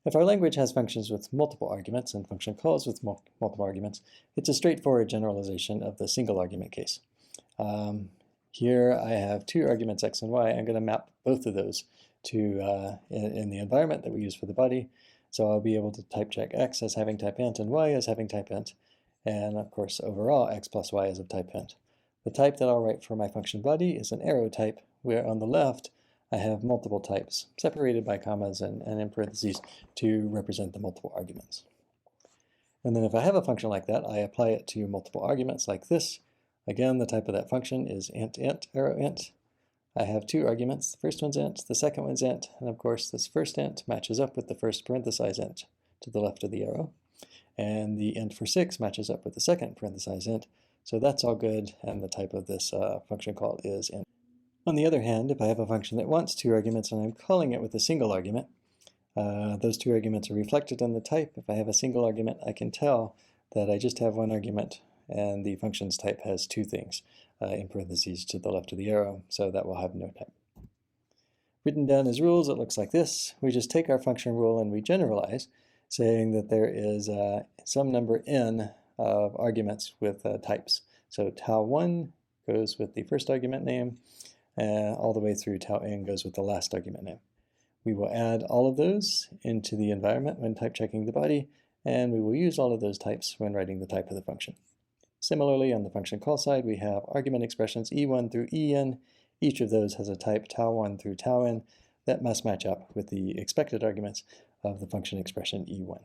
If our language has functions with multiple arguments and function calls with multiple arguments, it's a straightforward generalization of the single argument case. Here I have two arguments x and y. I'm going to map both of those to in the environment that we use for the body. So I'll be able to type check x as having type int and y as having type int. And of course, overall, x plus y is of type int. The type that I'll write for my function body is an arrow type, where on the left I have multiple types, separated by commas and in parentheses to represent the multiple arguments. And then if I have a function like that, I apply it to multiple arguments like this. Again, the type of that function is int, arrow int. I have two arguments. The first one's int, the second one's int, and of course this first int matches up with the first parenthesized int to the left of the arrow. And the int for 6 matches up with the second parenthesized int. So that's all good, and the type of this function call is int. On the other hand, if I have a function that wants two arguments and I'm calling it with a single argument, those two arguments are reflected in the type. If I have a single argument, I can tell that I just have one argument and the function's type has two things in parentheses to the left of the arrow, so that will have no type. Written down as rules, it looks like this. We just take our function rule and we generalize, saying that there is some number n of arguments with types. So tau1 goes with the first argument name, all the way through tau n goes with the last argument name. We will add all of those into the environment when type checking the body, and we will use all of those types when writing the type of the function. Similarly, on the function call side, we have argument expressions e1 through en. Each of those has a type tau1 through tau n that must match up with the expected arguments of the function expression e1.